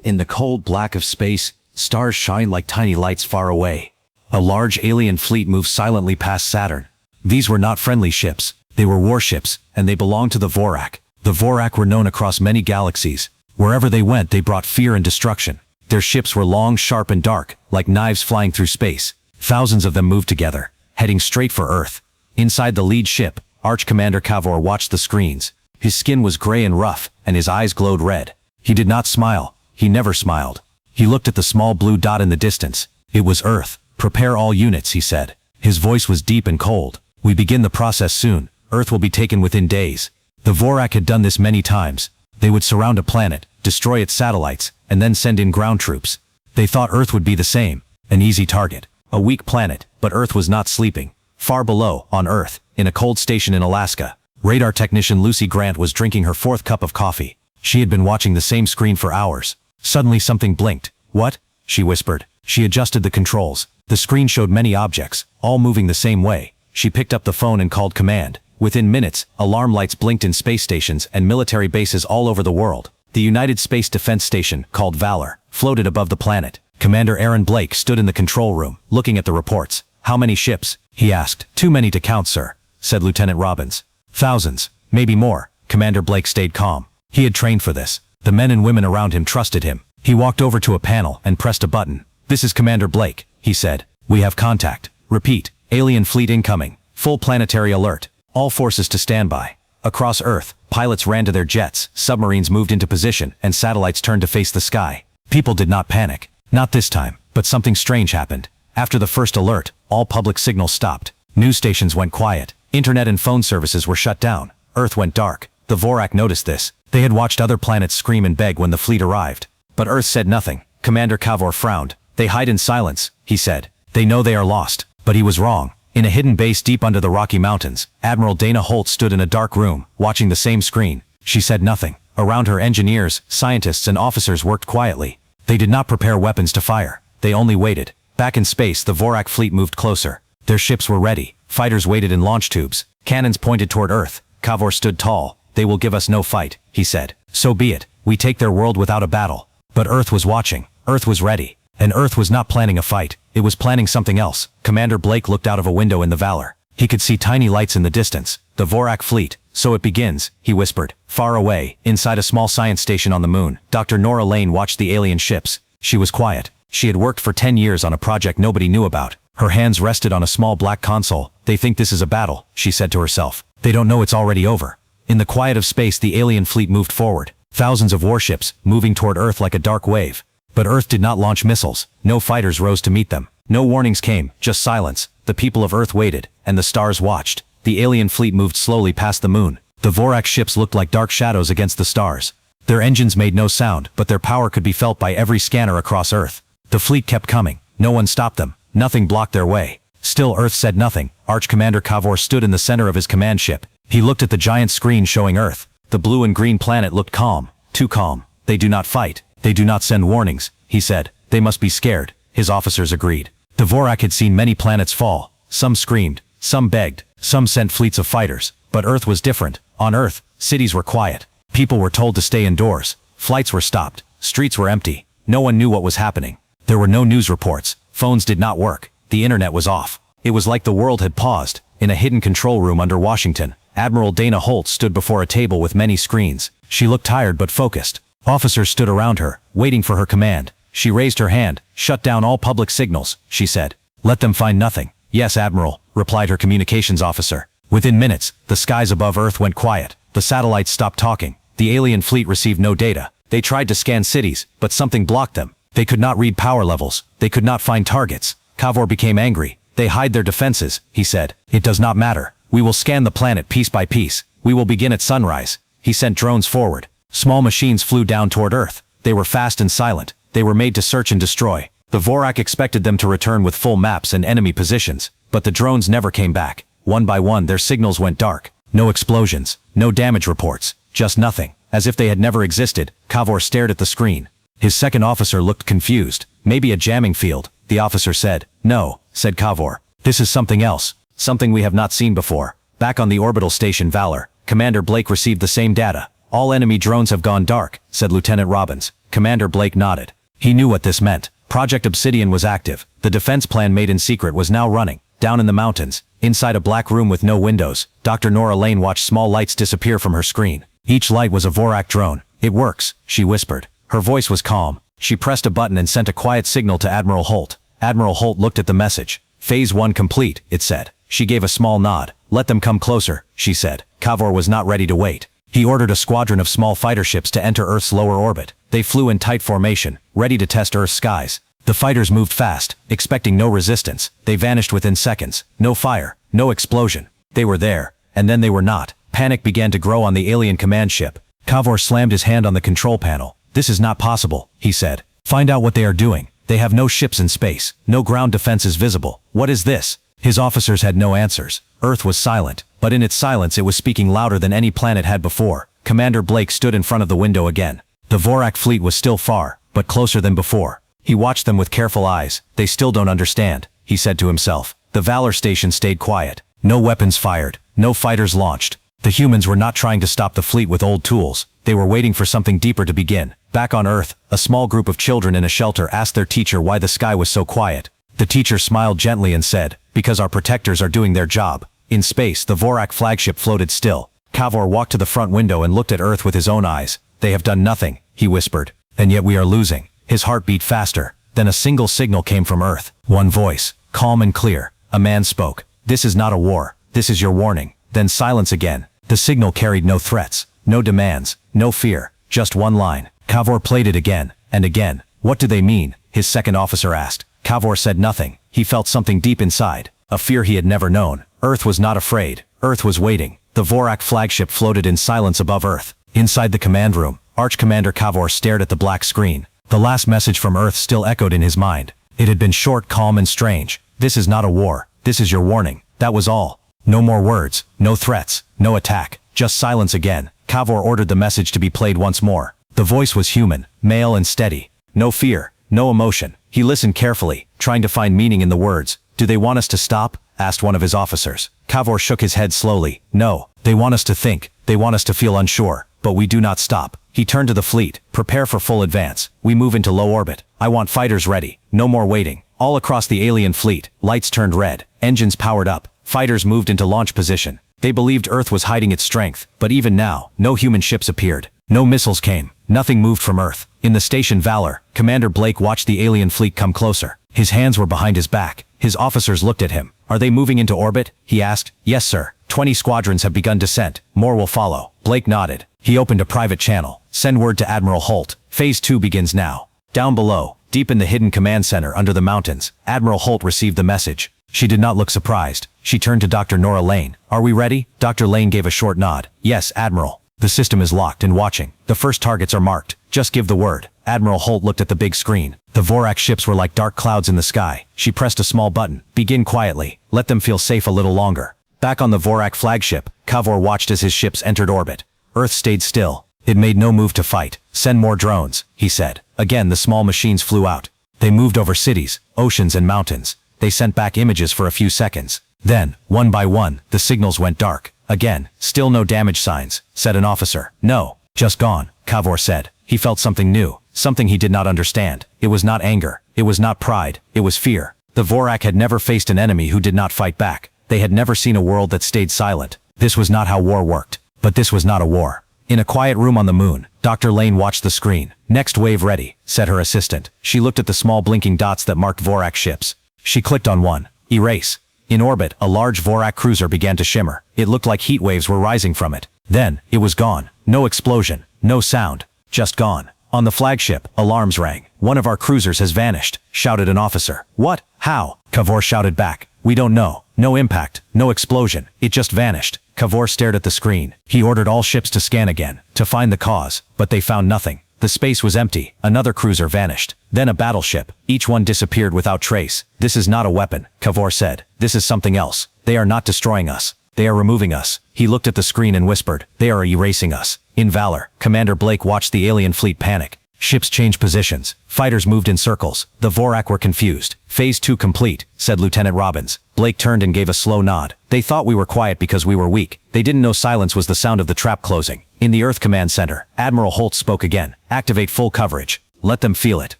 In the cold black of space, stars shine like tiny lights far away. A large alien fleet moved silently past Saturn. These were not friendly ships. They were warships, and they belonged to the Vorak. The Vorak were known across many galaxies. Wherever they went, they brought fear and destruction. Their ships were long, sharp, and dark, like knives flying through space. Thousands of them moved together, heading straight for Earth. Inside the lead ship, Arch Commander Kavor watched the screens. His skin was gray and rough, and his eyes glowed red. He did not smile. He never smiled. He looked at the small blue dot in the distance. It was Earth. "Prepare all units," he said. His voice was deep and cold. "We begin the process soon. Earth will be taken within days." The Vorak had done this many times. They would surround a planet, destroy its satellites, and then send in ground troops. They thought Earth would be the same. An easy target. A weak planet, but Earth was not sleeping. Far below, on Earth, in a cold station in Alaska, radar technician Lucy Grant was drinking her fourth cup of coffee. She had been watching the same screen for hours. Suddenly something blinked. "What?" she whispered. She adjusted the controls. The screen showed many objects, all moving the same way. She picked up the phone and called command. Within minutes, alarm lights blinked in space stations and military bases all over the world. The United Space Defense Station, called Valor, floated above the planet. Commander Aaron Blake stood in the control room, looking at the reports. "How many ships?" he asked. "Too many to count, sir," said Lieutenant Robbins. "Thousands, maybe more." Commander Blake stayed calm. He had trained for this. The men and women around him trusted him. He walked over to a panel and pressed a button. "This is Commander Blake," he said. "We have contact. Repeat, alien fleet incoming. Full planetary alert. All forces to standby." Across Earth, pilots ran to their jets, submarines moved into position, and satellites turned to face the sky. People did not panic. Not this time, but something strange happened. After the first alert, all public signals stopped. News stations went quiet. Internet and phone services were shut down. Earth went dark. The Vorak noticed this. They had watched other planets scream and beg when the fleet arrived. But Earth said nothing. Commander Kavor frowned. "They hide in silence," he said. "They know they are lost." But he was wrong. In a hidden base deep under the Rocky Mountains, Admiral Dana Holt stood in a dark room, watching the same screen. She said nothing. Around her, engineers, scientists, and officers worked quietly. They did not prepare weapons to fire. They only waited. Back in space, the Vorak fleet moved closer. Their ships were ready. Fighters waited in launch tubes. Cannons pointed toward Earth. Kavor stood tall. "They will give us no fight," he said. "So be it. We take their world without a battle." But Earth was watching. Earth was ready. And Earth was not planning a fight. It was planning something else. Commander Blake looked out of a window in the Valor. He could see tiny lights in the distance. "The Vorak fleet. So it begins," he whispered. Far away, inside a small science station on the moon, Dr. Nora Lane watched the alien ships. She was quiet. She had worked for 10 years on a project nobody knew about. Her hands rested on a small black console. "They think this is a battle," she said to herself. "They don't know it's already over." In the quiet of space, the alien fleet moved forward. Thousands of warships, moving toward Earth like a dark wave. But Earth did not launch missiles. No fighters rose to meet them. No warnings came, just silence. The people of Earth waited, and the stars watched. The alien fleet moved slowly past the moon. The Vorak ships looked like dark shadows against the stars. Their engines made no sound, but their power could be felt by every scanner across Earth. The fleet kept coming. No one stopped them. Nothing blocked their way. Still, Earth said nothing. Arch Commander Kavor stood in the center of his command ship. He looked at the giant screen showing Earth. The blue and green planet looked calm. Too calm. "They do not fight. They do not send warnings," he said. "They must be scared." His officers agreed. The Vorak had seen many planets fall. Some screamed. Some begged. Some sent fleets of fighters. But Earth was different. On Earth, cities were quiet. People were told to stay indoors. Flights were stopped. Streets were empty. No one knew what was happening. There were no news reports. Phones did not work. The internet was off. It was like the world had paused. In a hidden control room under Washington, Admiral Dana Holt stood before a table with many screens. She looked tired but focused. Officers stood around her, waiting for her command. She raised her hand. "Shut down all public signals," she said. "Let them find nothing." "Yes, Admiral," replied her communications officer. Within minutes, the skies above Earth went quiet. The satellites stopped talking. The alien fleet received no data. They tried to scan cities, but something blocked them. They could not read power levels. They could not find targets. Kavor became angry. "They hide their defenses," he said. "It does not matter. We will scan the planet piece by piece. We will begin at sunrise." He sent drones forward. Small machines flew down toward Earth. They were fast and silent. They were made to search and destroy. The Vorak expected them to return with full maps and enemy positions, but the drones never came back. One by one, their signals went dark. No explosions, no damage reports, just nothing. As if they had never existed, Kavor stared at the screen. His second officer looked confused. "Maybe a jamming field," the officer said. "No," said Kavor. "This is something else. Something we have not seen before." Back on the orbital station Valor, Commander Blake received the same data. "All enemy drones have gone dark," said Lieutenant Robbins. Commander Blake nodded. He knew what this meant. Project Obsidian was active. The defense plan made in secret was now running. Down in the mountains, inside a black room with no windows, Dr. Nora Lane watched small lights disappear from her screen. Each light was a Vorak drone. "It works," she whispered. Her voice was calm. She pressed a button and sent a quiet signal to Admiral Holt. Admiral Holt looked at the message. "Phase 1 complete," it said. She gave a small nod. "Let them come closer," she said. Kavor was not ready to wait. He ordered a squadron of small fighter ships to enter Earth's lower orbit. They flew in tight formation, ready to test Earth's skies. The fighters moved fast, expecting no resistance. They vanished within seconds. No fire, no explosion. They were there, and then they were not. Panic began to grow on the alien command ship. Kavor slammed his hand on the control panel. "This is not possible," he said. "Find out what they are doing. They have no ships in space. No ground defenses visible. What is this?" His officers had no answers. Earth was silent, but in its silence it was speaking louder than any planet had before. Commander Blake stood in front of the window again. The Vorak fleet was still far, but closer than before. He watched them with careful eyes. "They still don't understand," he said to himself. The Valor station stayed quiet. No weapons fired. No fighters launched. The humans were not trying to stop the fleet with old tools. They were waiting for something deeper to begin. Back on Earth, a small group of children in a shelter asked their teacher why the sky was so quiet. The teacher smiled gently and said, "Because our protectors are doing their job." In space, the Vorak flagship floated still. Kavor walked to the front window and looked at Earth with his own eyes. "They have done nothing," he whispered. "And yet we are losing." His heart beat faster. Then a single signal came from Earth. One voice, calm and clear. A man spoke. "This is not a war. This is your warning." Then silence again. The signal carried no threats, no demands, no fear, just one line. Kavor played it again, and again. "What do they mean?" his second officer asked. Kavor said nothing. He felt something deep inside, a fear he had never known. Earth was not afraid. Earth was waiting. The Vorak flagship floated in silence above Earth. Inside the command room, Arch Commander Kavor stared at the black screen. The last message from Earth still echoed in his mind. It had been short, calm, and strange. "This is not a war. This is your warning." That was all. No more words, no threats, no attack, just silence again. Kavor ordered the message to be played once more. The voice was human, male and steady. No fear, no emotion. He listened carefully, trying to find meaning in the words. "Do they want us to stop?" asked one of his officers. Kavor shook his head slowly. "No, they want us to think. They want us to feel unsure. But we do not stop." He turned to the fleet. "Prepare for full advance. We move into low orbit. I want fighters ready. No more waiting." All across the alien fleet, lights turned red. Engines powered up. Fighters moved into launch position. They believed Earth was hiding its strength, but even now, no human ships appeared. No missiles came. Nothing moved from Earth. In the station Valor, Commander Blake watched the alien fleet come closer. His hands were behind his back. His officers looked at him. "Are they moving into orbit?" he asked. "Yes, sir. 20 squadrons have begun descent. More will follow." Blake nodded. He opened a private channel. "Send word to Admiral Holt. Phase 2 begins now." Down below, deep in the hidden command center under the mountains, Admiral Holt received the message. She did not look surprised. She turned to Dr. Nora Lane. "Are we ready?" Dr. Lane gave a short nod. "Yes, Admiral. The system is locked and watching. The first targets are marked. Just give the word." Admiral Holt looked at the big screen. The Vorak ships were like dark clouds in the sky. She pressed a small button. "Begin quietly. Let them feel safe a little longer." Back on the Vorak flagship, Kavor watched as his ships entered orbit. Earth stayed still. It made no move to fight. "Send more drones," he said. Again the small machines flew out. They moved over cities, oceans and mountains. They sent back images for a few seconds. Then, one by one, the signals went dark. Again, "Still no damage signs," said an officer. "No, just gone," Kavor said. He felt something new, something he did not understand. It was not anger. It was not pride. It was fear. The Vorak had never faced an enemy who did not fight back. They had never seen a world that stayed silent. This was not how war worked. But this was not a war. In a quiet room on the moon, Dr. Lane watched the screen. "Next wave ready," said her assistant. She looked at the small blinking dots that marked Vorak ships. She clicked on one. Erase. In orbit, a large Vorak cruiser began to shimmer. It looked like heat waves were rising from it. Then, it was gone. No explosion. No sound. Just gone. On the flagship, alarms rang. "One of our cruisers has vanished," shouted an officer. "What? How?" Kavor shouted back. "We don't know. No impact. No explosion. It just vanished." Kavor stared at the screen. He ordered all ships to scan again, to find the cause, but they found nothing. The space was empty. Another cruiser vanished. Then a battleship. Each one disappeared without trace. "This is not a weapon," Kavor said. "This is something else. They are not destroying us. They are removing us." He looked at the screen and whispered, "They are erasing us." In Valor, Commander Blake watched the alien fleet panic. Ships changed positions. Fighters moved in circles. The Vorak were confused. "Phase 2 complete," said Lieutenant Robbins. Blake turned and gave a slow nod. "They thought we were quiet because we were weak. They didn't know silence was the sound of the trap closing." In the Earth Command Center, Admiral Holt spoke again. "Activate full coverage." Let them feel it.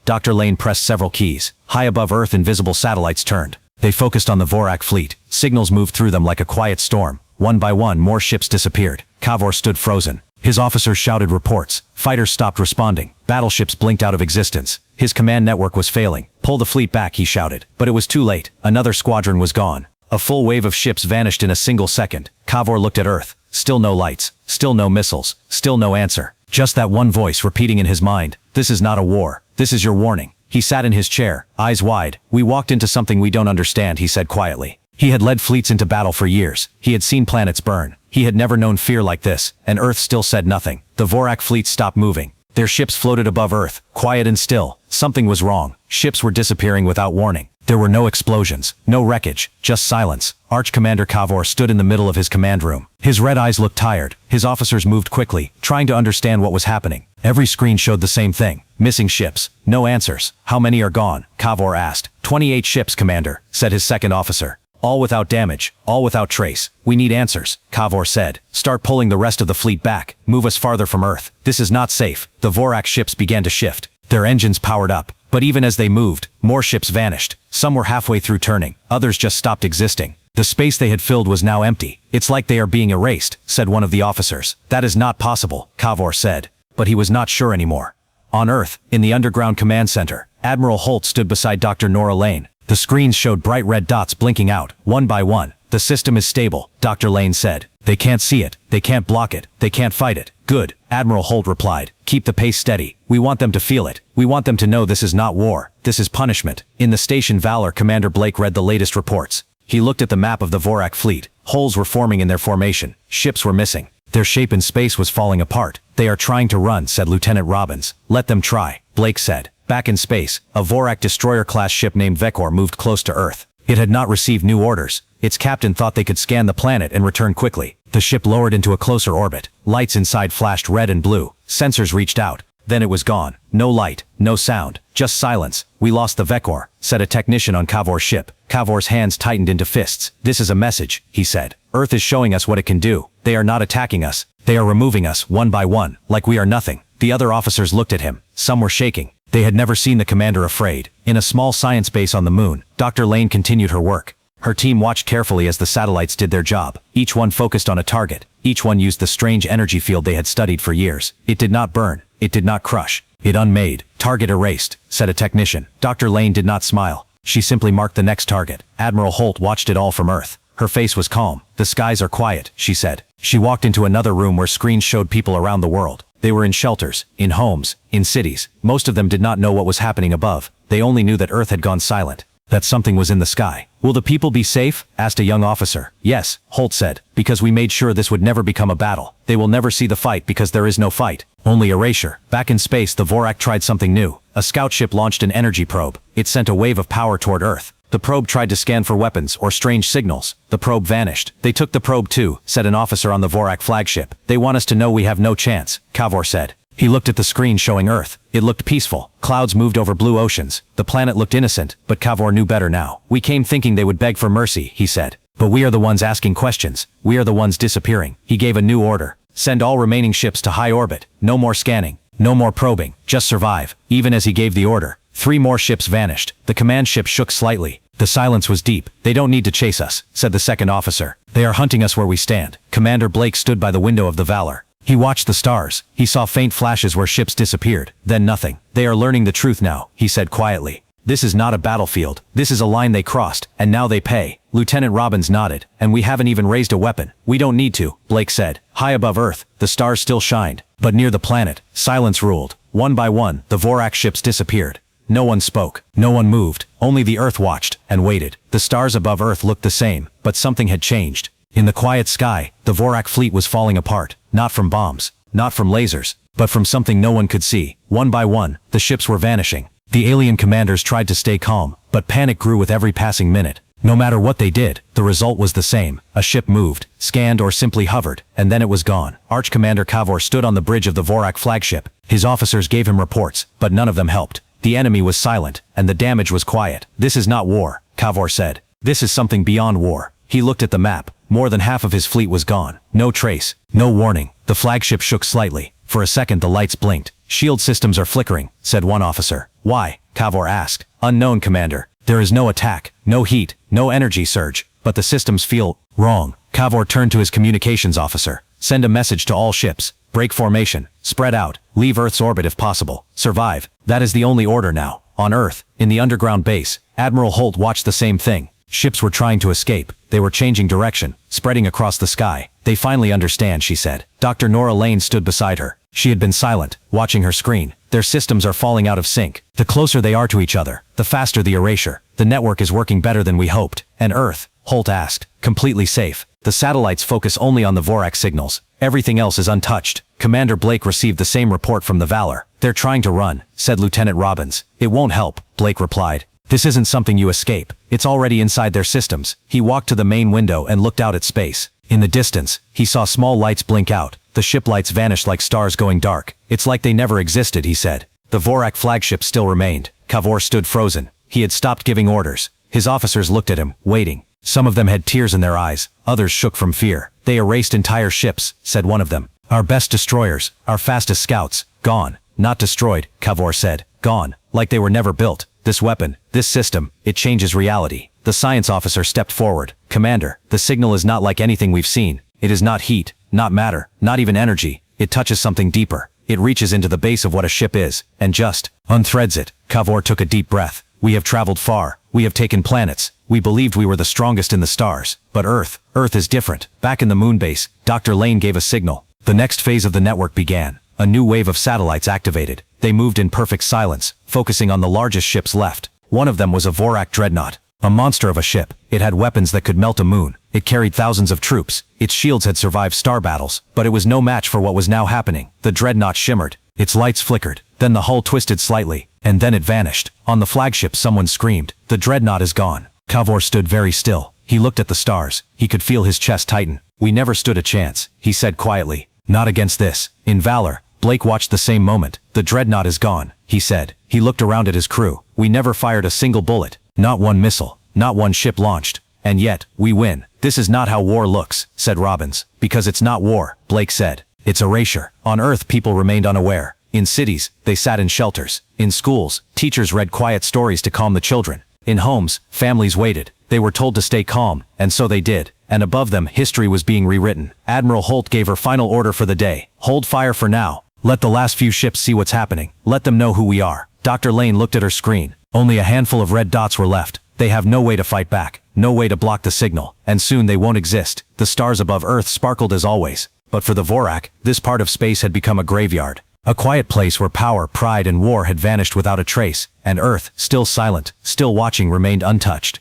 Dr. Lane pressed several keys. High above Earth, invisible satellites turned. They focused on the Vorak fleet. Signals moved through them like a quiet storm. One by one, more ships disappeared. Kavor stood frozen. His officers shouted reports. Fighters stopped responding. Battleships blinked out of existence. His command network was failing. Pull the fleet back, he shouted. But it was too late. Another squadron was gone. A full wave of ships vanished in a single second. Kavor looked at Earth. Still no lights. Still no missiles. Still no answer. Just that one voice repeating in his mind. This is not a war. This is your warning. He sat in his chair, eyes wide. We walked into something we don't understand, he said quietly. He had led fleets into battle for years. He had seen planets burn. He had never known fear like this, and Earth still said nothing. The Vorak fleet stopped moving. Their ships floated above Earth, quiet and still. Something was wrong. Ships were disappearing without warning. There were no explosions, no wreckage, just silence. Arch Commander Kavor stood in the middle of his command room. His red eyes looked tired. His officers moved quickly, trying to understand what was happening. Every screen showed the same thing. Missing ships. No answers. How many are gone? Kavor asked. 28 ships, Commander, said his second officer. All without damage, all without trace. We need answers, Kavor said. Start pulling the rest of the fleet back. Move us farther from Earth. This is not safe. The Vorak ships began to shift. Their engines powered up. But even as they moved, more ships vanished. Some were halfway through turning. Others just stopped existing. The space they had filled was now empty. It's like they are being erased, said one of the officers. That is not possible, Kavor said. But he was not sure anymore. On Earth, in the underground command center, Admiral Holt stood beside Dr. Nora Lane. The screens showed bright red dots blinking out, one by one. The system is stable, Dr. Lane said. They can't see it. They can't block it. They can't fight it. Good, Admiral Holt replied. Keep the pace steady. We want them to feel it. We want them to know this is not war. This is punishment. In the station Valor, Commander Blake read the latest reports. He looked at the map of the Vorak fleet. Holes were forming in their formation. Ships were missing. Their shape in space was falling apart. They are trying to run, said Lieutenant Robbins. Let them try, Blake said. Back in space, a Vorak destroyer-class ship named Vekor moved close to Earth. It had not received new orders. Its captain thought they could scan the planet and return quickly. The ship lowered into a closer orbit. Lights inside flashed red and blue. Sensors reached out. Then it was gone. No light, no sound, just silence. We lost the Vekor, said a technician on Kavor's ship. Kavor's hands tightened into fists. This is a message, he said. Earth is showing us what it can do. They are not attacking us. They are removing us one by one, like we are nothing. The other officers looked at him. Some were shaking. They had never seen the commander afraid. In a small science base on the moon, Dr. Lane continued her work. Her team watched carefully as the satellites did their job. Each one focused on a target. Each one used the strange energy field they had studied for years. It did not burn. It did not crush. It unmade. Target erased, said a technician. Dr. Lane did not smile. She simply marked the next target. Admiral Holt watched it all from Earth. Her face was calm. The skies are quiet, she said. She walked into another room where screens showed people around the world. They were in shelters, in homes, in cities. Most of them did not know what was happening above. They only knew that Earth had gone silent. That something was in the sky. Will the people be safe? Asked a young officer. Yes, Holt said, because we made sure this would never become a battle. They will never see the fight because there is no fight. Only erasure. Back in space, the Vorak tried something new. A scout ship launched an energy probe. It sent a wave of power toward Earth. The probe tried to scan for weapons or strange signals. The probe vanished. They took the probe too, said an officer on the Vorak flagship. They want us to know we have no chance, Kavor said. He looked at the screen showing Earth. It looked peaceful. Clouds moved over blue oceans. The planet looked innocent, but Kavor knew better now. We came thinking they would beg for mercy, he said. But we are the ones asking questions. We are the ones disappearing. He gave a new order. Send all remaining ships to high orbit. No more scanning. No more probing. Just survive. Even as he gave the order, 3 more ships vanished. The command ship shook slightly. The silence was deep. They don't need to chase us, said the second officer. They are hunting us where we stand. Commander Blake stood by the window of the Valor. He watched the stars. He saw faint flashes where ships disappeared. Then nothing. They are learning the truth now, he said quietly. This is not a battlefield. This is a line they crossed, and now they pay. Lieutenant Robbins nodded. And we haven't even raised a weapon. We don't need to, Blake said. High above Earth, the stars still shined. But near the planet, silence ruled. One by one, the Vorak ships disappeared. No one spoke. No one moved. Only the Earth watched and waited. The stars above Earth looked the same, but something had changed. In the quiet sky, the Vorak fleet was falling apart. Not from bombs, not from lasers, but from something no one could see. One by one, the ships were vanishing. The alien commanders tried to stay calm, but panic grew with every passing minute. No matter what they did, the result was the same. A ship moved, scanned or simply hovered, and then it was gone. Arch Commander Kavor stood on the bridge of the Vorak flagship. His officers gave him reports, but none of them helped. The enemy was silent, and the damage was quiet. This is not war, Kavor said. This is something beyond war. He looked at the map. More than half of his fleet was gone. No trace. No warning. The flagship shook slightly. For a second the lights blinked. "Shield systems are flickering," said one officer. "Why?" Kavor asked. "Unknown, Commander. There is no attack, no heat, no energy surge, but the systems feel wrong." Kavor turned to his communications officer. "Send a message to all ships. Break formation. Spread out. Leave Earth's orbit if possible. Survive. That is the only order now." On Earth, in the underground base, Admiral Holt watched the same thing. Ships were trying to escape. They were changing direction, spreading across the sky. "They finally understand," she said. Dr. Nora Lane stood beside her. She had been silent, watching her screen. "Their systems are falling out of sync. The closer they are to each other, the faster the erasure. The network is working better than we hoped." "And Earth?" Holt asked. "Completely safe. The satellites focus only on the Vorak signals. Everything else is untouched." Commander Blake received the same report from the Valor. "They're trying to run," said Lieutenant Robbins. "It won't help," Blake replied. "This isn't something you escape. It's already inside their systems." He walked to the main window and looked out at space. In the distance, he saw small lights blink out. The ship lights vanished like stars going dark. "It's like they never existed," he said. The Vorak flagship still remained. Kavor stood frozen. He had stopped giving orders. His officers looked at him, waiting. Some of them had tears in their eyes. Others shook from fear. "They erased entire ships," said one of them. "Our best destroyers, our fastest scouts, gone." "Not destroyed," Kavor said. "Gone. Like they were never built. This weapon, this system, it changes reality." The science officer stepped forward. "Commander, the signal is not like anything we've seen. It is not heat, not matter, not even energy. It touches something deeper. It reaches into the base of what a ship is, and just unthreads it." Kavor took a deep breath. "We have traveled far. We have taken planets. We believed we were the strongest in the stars. But Earth is different." Back in the moon base, Dr. Lane gave a signal. The next phase of the network began. A new wave of satellites activated. They moved in perfect silence, focusing on the largest ships left. One of them was a Vorak dreadnought. A monster of a ship. It had weapons that could melt a moon. It carried thousands of troops. Its shields had survived star battles, but it was no match for what was now happening. The dreadnought shimmered. Its lights flickered. Then the hull twisted slightly, and then it vanished. On the flagship someone screamed, "The dreadnought is gone." Kavor stood very still. He looked at the stars. He could feel his chest tighten. "We never stood a chance," he said quietly. "Not against this." In Valor, Blake watched the same moment. "The dreadnought is gone," he said. He looked around at his crew. "We never fired a single bullet. Not one missile. Not one ship launched. And yet, we win." "This is not how war looks," said Robbins. "Because it's not war," Blake said. "It's erasure." On Earth people remained unaware. In cities, they sat in shelters. In schools, teachers read quiet stories to calm the children. In homes, families waited. They were told to stay calm, and so they did. And above them, history was being rewritten. Admiral Holt gave her final order for the day. "Hold fire for now. Let the last few ships see what's happening. Let them know who we are." Dr. Lane looked at her screen. Only a handful of red dots were left. They have no way to fight back, no way to block the signal, and soon they won't exist. The stars above Earth sparkled as always. But for the Vorak, this part of space had become a graveyard. A quiet place where power, pride, and war had vanished without a trace, and Earth, still silent, still watching, remained untouched.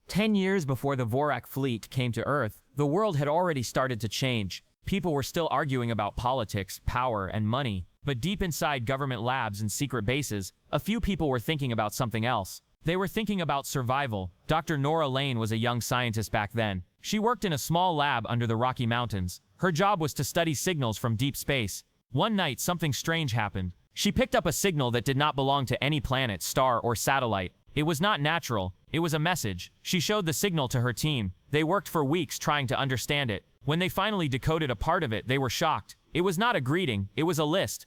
10 years before the Vorak fleet came to Earth, the world had already started to change. People were still arguing about politics, power, and money. But deep inside government labs and secret bases, a few people were thinking about something else. They were thinking about survival. Dr. Nora Lane was a young scientist back then. She worked in a small lab under the Rocky Mountains. Her job was to study signals from deep space. One night, something strange happened. She picked up a signal that did not belong to any planet, star, or satellite. It was not natural. It was a message. She showed the signal to her team. They worked for weeks trying to understand it. When they finally decoded a part of it, they were shocked. It was not a greeting. It was a list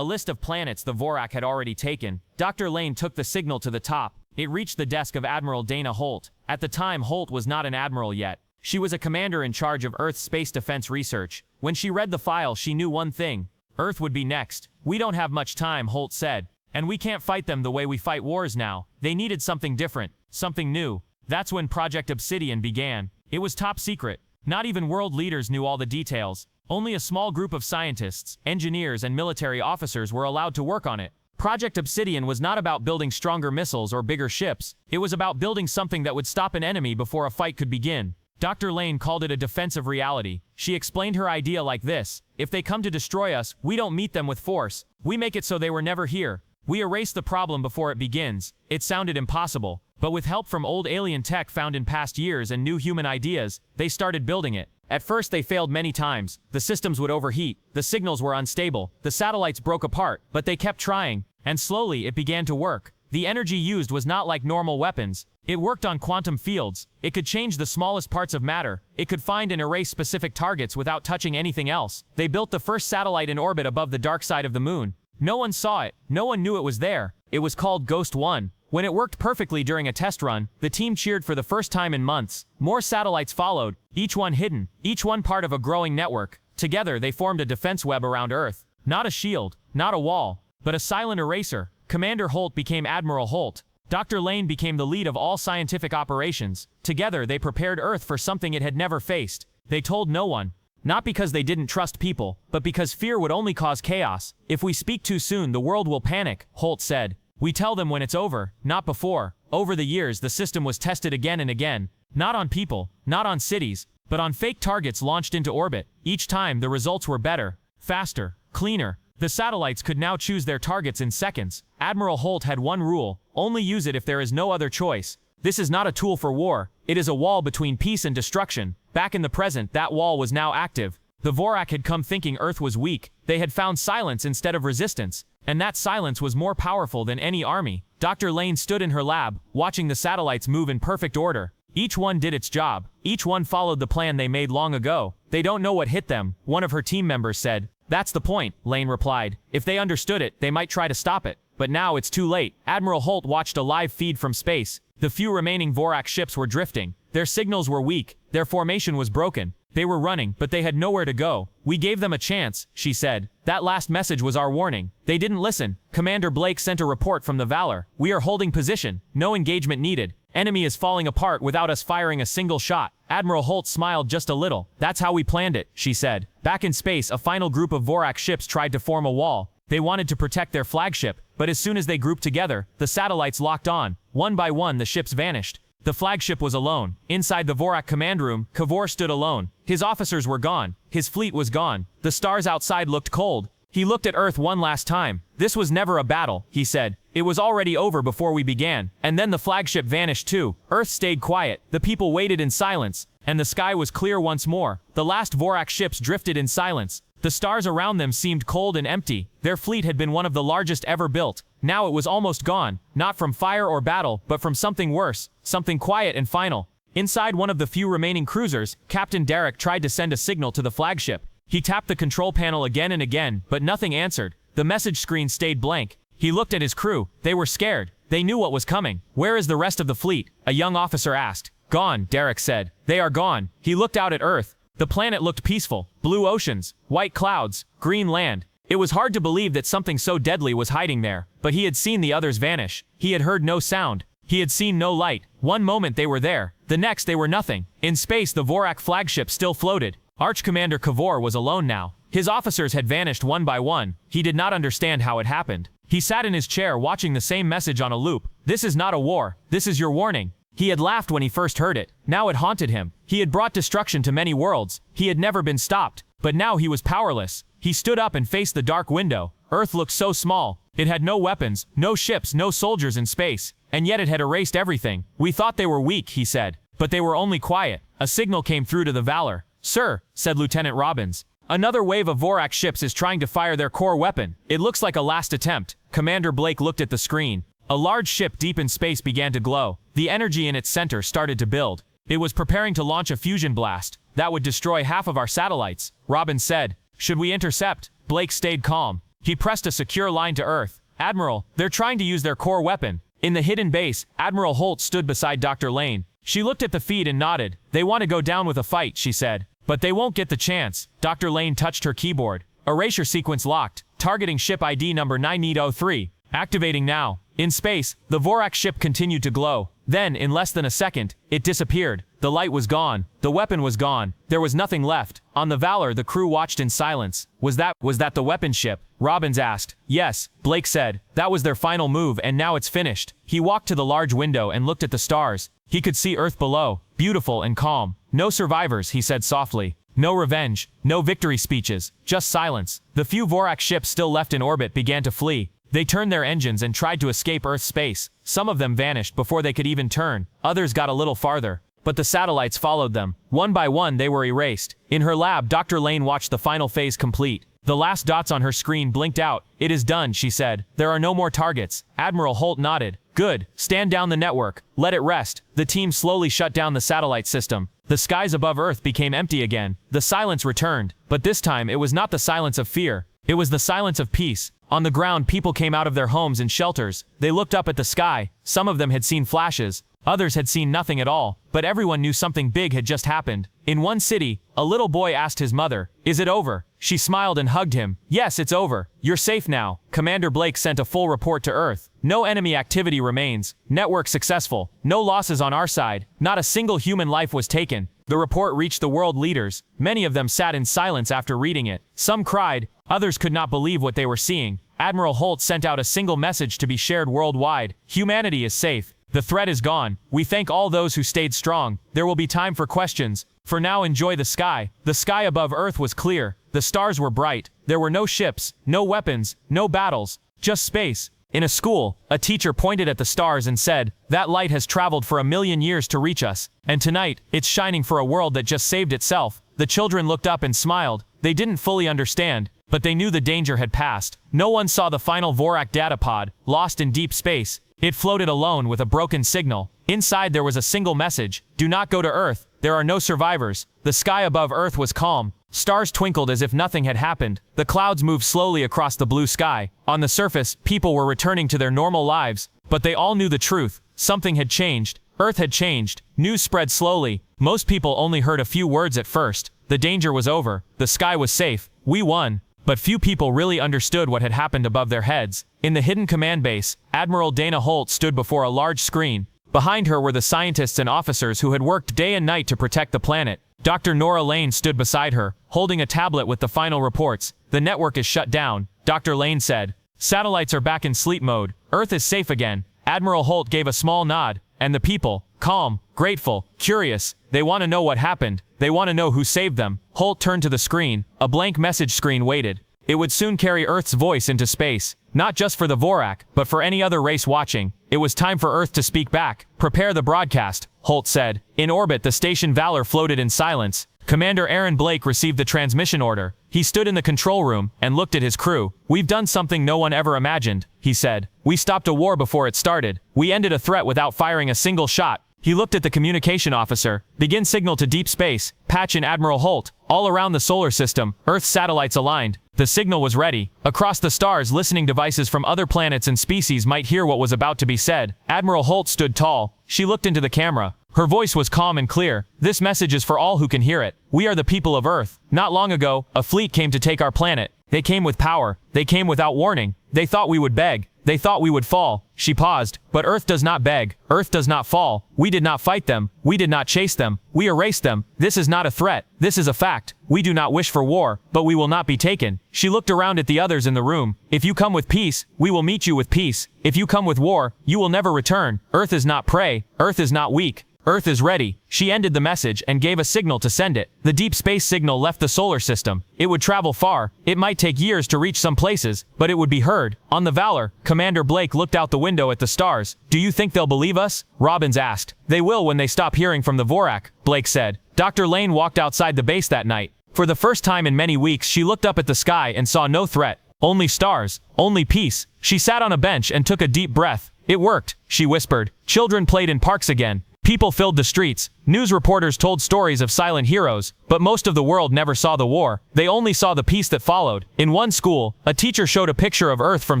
of planets the Vorak had already taken. Dr. Lane took the signal to the top. It reached the desk of Admiral Dana Holt. At the time, Holt was not an admiral yet. She was a commander in charge of Earth's space defense research. When she read the file, she knew one thing. Earth would be next. "We don't have much time," Holt said. "And we can't fight them the way we fight wars now." They needed something different, something new. That's when Project Obsidian began. It was top secret. Not even world leaders knew all the details. Only a small group of scientists, engineers, and military officers were allowed to work on it. Project Obsidian was not about building stronger missiles or bigger ships. It was about building something that would stop an enemy before a fight could begin. Dr. Lane called it a defensive reality. She explained her idea like this: "If they come to destroy us, we don't meet them with force. We make it so they were never here. We erase the problem before it begins." It sounded impossible, but with help from old alien tech found in past years and new human ideas, they started building it. At first they failed many times. The systems would overheat, the signals were unstable, the satellites broke apart, but they kept trying, and slowly it began to work. The energy used was not like normal weapons. It worked on quantum fields. It could change the smallest parts of matter. It could find and erase specific targets without touching anything else. They built the first satellite in orbit above the dark side of the moon. No one saw it. No one knew it was there. It was called Ghost 1. When it worked perfectly during a test run, the team cheered for the first time in months. More satellites followed, each one hidden, each one part of a growing network. Together, they formed a defense web around Earth. Not a shield, not a wall, but a silent eraser. Commander Holt became Admiral Holt. Dr. Lane became the lead of all scientific operations. Together, they prepared Earth for something it had never faced. They told no one. Not because they didn't trust people, but because fear would only cause chaos. If we speak too soon, the world will panic, Holt said. We tell them when it's over, not before. Over the years, the system was tested again and again. Not on people, not on cities, but on fake targets launched into orbit. Each time, the results were better, faster, cleaner. The satellites could now choose their targets in seconds. Admiral Holt had one rule: only use it if there is no other choice. This is not a tool for war. It is a wall between peace and destruction. Back in the present, that wall was now active. The Vorak had come thinking Earth was weak. They had found silence instead of resistance. And that silence was more powerful than any army. Dr. Lane stood in her lab, watching the satellites move in perfect order. Each one did its job. Each one followed the plan they made long ago. They don't know what hit them, one of her team members said. That's the point, Lane replied. If they understood it, they might try to stop it. But now it's too late. Admiral Holt watched a live feed from space. The few remaining Vorak ships were drifting. Their signals were weak. Their formation was broken. They were running, but they had nowhere to go. We gave them a chance, she said. That last message was our warning. They didn't listen. Commander Blake sent a report from the Valor. We are holding position. No engagement needed. Enemy is falling apart without us firing a single shot. Admiral Holt smiled just a little. That's how we planned it, she said. Back in space, a final group of Vorak ships tried to form a wall. They wanted to protect their flagship, but as soon as they grouped together, the satellites locked on. One by one, the ships vanished. The flagship was alone. Inside the Vorak command room, Kavor stood alone. His officers were gone. His fleet was gone. The stars outside looked cold. He looked at Earth one last time. This was never a battle, he said. It was already over before we began. And then the flagship vanished too. Earth stayed quiet. The people waited in silence. And the sky was clear once more. The last Vorak ships drifted in silence. The stars around them seemed cold and empty. Their fleet had been one of the largest ever built. Now it was almost gone, not from fire or battle, but from something worse, something quiet and final. Inside one of the few remaining cruisers, Captain Derek tried to send a signal to the flagship. He tapped the control panel again and again, but nothing answered. The message screen stayed blank. He looked at his crew. They were scared. They knew what was coming. Where is the rest of the fleet? A young officer asked. Gone, Derek said. They are gone. He looked out at Earth. The planet looked peaceful. Blue oceans, white clouds, green land. It was hard to believe that something so deadly was hiding there, but he had seen the others vanish. He had heard no sound. He had seen no light. One moment they were there. The next they were nothing. In space, the Vorak flagship still floated. Arch Commander Kavor was alone now. His officers had vanished one by one. He did not understand how it happened. He sat in his chair watching the same message on a loop. This is not a war. This is your warning. He had laughed when he first heard it. Now it haunted him. He had brought destruction to many worlds. He had never been stopped. But now he was powerless. He stood up and faced the dark window. Earth looked so small. It had no weapons, no ships, no soldiers in space. And yet it had erased everything. We thought they were weak, he said. But they were only quiet. A signal came through to the Valor. Sir, said Lieutenant Robbins. Another wave of Vorak ships is trying to fire their core weapon. It looks like a last attempt. Commander Blake looked at the screen. A large ship deep in space began to glow. The energy in its center started to build. It was preparing to launch a fusion blast. That would destroy half of our satellites. Robbins said. Should we intercept? Blake stayed calm. He pressed a secure line to Earth. Admiral, they're trying to use their core weapon. In the hidden base, Admiral Holt stood beside Dr. Lane. She looked at the feed and nodded. They want to go down with a fight, she said. But they won't get the chance. Dr. Lane touched her keyboard. Erasure sequence locked. Targeting ship ID number 9803. Activating now. In space, the Vorak ship continued to glow. Then, in less than a second, it disappeared. The light was gone. The weapon was gone. There was nothing left. On the Valor, the crew watched in silence. Was that the weapon ship? Robbins asked. Yes, Blake said. That was their final move and now it's finished. He walked to the large window and looked at the stars. He could see Earth below, beautiful and calm. No survivors, he said softly. No revenge, no victory speeches, just silence. The few Vorak ships still left in orbit began to flee. They turned their engines and tried to escape Earth's space. Some of them vanished before they could even turn. Others got a little farther. But the satellites followed them. One by one, they were erased. In her lab, Dr. Lane watched the final phase complete. The last dots on her screen blinked out. It is done, she said. There are no more targets. Admiral Holt nodded. Good. Stand down the network. Let it rest. The team slowly shut down the satellite system. The skies above Earth became empty again. The silence returned. But this time, it was not the silence of fear. It was the silence of peace. On the ground, people came out of their homes and shelters. They looked up at the sky. Some of them had seen flashes. Others had seen nothing at all. But everyone knew something big had just happened. In one city, a little boy asked his mother, "Is it over?" She smiled and hugged him. "Yes, it's over. You're safe now." Commander Blake sent a full report to Earth. No enemy activity remains. Network successful. No losses on our side. Not a single human life was taken. The report reached the world leaders. Many of them sat in silence after reading it. Some cried. Others could not believe what they were seeing. Admiral Holt sent out a single message to be shared worldwide. Humanity is safe. The threat is gone. We thank all those who stayed strong. There will be time for questions. For now, enjoy the sky. The sky above Earth was clear. The stars were bright. There were no ships, no weapons, no battles, just space. In a school, a teacher pointed at the stars and said, "That light has traveled for 1,000,000 years to reach us. And tonight, it's shining for a world that just saved itself." The children looked up and smiled. They didn't fully understand, but they knew the danger had passed. No one saw the final Vorak datapod, lost in deep space. It floated alone with a broken signal. Inside there was a single message: "Do not go to Earth. There are no survivors." The sky above Earth was calm. Stars twinkled as if nothing had happened. The clouds moved slowly across the blue sky. On the surface, people were returning to their normal lives. But they all knew the truth. Something had changed. Earth had changed. News spread slowly. Most people only heard a few words at first. The danger was over. The sky was safe. We won. But few people really understood what had happened above their heads. In the hidden command base, Admiral Dana Holt stood before a large screen. Behind her were the scientists and officers who had worked day and night to protect the planet. Dr. Nora Lane stood beside her, holding a tablet with the final reports. "The network is shut down," Dr. Lane said. "Satellites are back in sleep mode. Earth is safe again." Admiral Holt gave a small nod, and the people, calm, grateful, curious, they want to know what happened. They want to know who saved them. Holt turned to the screen. A blank message screen waited. It would soon carry Earth's voice into space. Not just for the Vorak, but for any other race watching. It was time for Earth to speak back. "Prepare the broadcast," Holt said. In orbit, the station Valor floated in silence. Commander Aaron Blake received the transmission order. He stood in the control room and looked at his crew. "We've done something no one ever imagined," he said. "We stopped a war before it started. We ended a threat without firing a single shot." He looked at the communication officer. "Begin signal to deep space. Patch in Admiral Holt." All around the solar system, Earth's satellites aligned. The signal was ready. Across the stars, listening devices from other planets and species might hear what was about to be said. Admiral Holt stood tall. She looked into the camera. Her voice was calm and clear. "This message is for all who can hear it. We are the people of Earth. Not long ago, a fleet came to take our planet. They came with power. They came without warning. They thought we would beg. They thought we would fall." She paused. "But Earth does not beg. Earth does not fall. We did not fight them. We did not chase them. We erased them. This is not a threat. This is a fact. We do not wish for war, but we will not be taken." She looked around at the others in the room. "If you come with peace, we will meet you with peace. If you come with war, you will never return. Earth is not prey. Earth is not weak. Earth is ready." She ended the message and gave a signal to send it. The deep space signal left the solar system. It would travel far. It might take years to reach some places, but it would be heard. On the Valor, Commander Blake looked out the window at the stars. "Do you think they'll believe us?" Robbins asked. "They will when they stop hearing from the Vorak," Blake said. Dr. Lane walked outside the base that night. For the first time in many weeks, she looked up at the sky and saw no threat. Only stars. Only peace. She sat on a bench and took a deep breath. "It worked," she whispered. Children played in parks again. People filled the streets. News reporters told stories of silent heroes, but most of the world never saw the war. They only saw the peace that followed. In one school, a teacher showed a picture of Earth from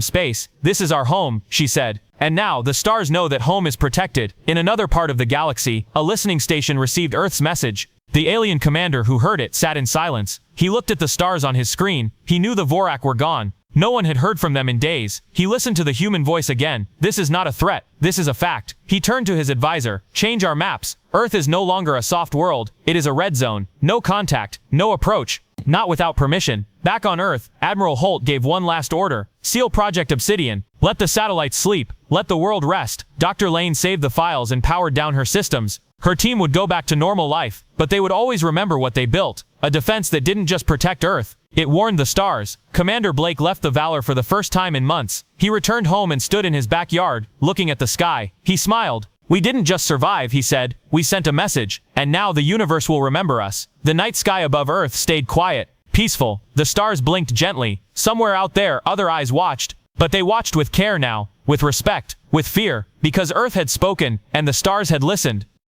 space. "This is our home," she said. "And now, the stars know that home is protected." In another part of the galaxy, a listening station received Earth's message. The alien commander who heard it sat in silence. He looked at the stars on his screen. He knew the Vorak were gone. No one had heard from them in days. He listened to the human voice again. "This is not a threat. This is a fact." He turned to his advisor. "Change our maps. Earth is no longer a soft world. It is a red zone. No contact. No approach. Not without permission." Back on Earth, Admiral Holt gave one last order. "Seal Project Obsidian. Let the satellites sleep. Let the world rest." Dr. Lane saved the files and powered down her systems. Her team would go back to normal life, but they would always remember what they built. A defense that didn't just protect Earth. It warned the stars. Commander Blake left the Valor for the first time in months. He returned home and stood in his backyard, looking at the sky. He smiled. "We didn't just survive," he said. "We sent a message, and now the universe will remember us." The night sky above Earth stayed quiet, peaceful. The stars blinked gently. Somewhere out there, other eyes watched. But they watched with care now, with respect. With fear, because Earth had spoken and the stars had listened,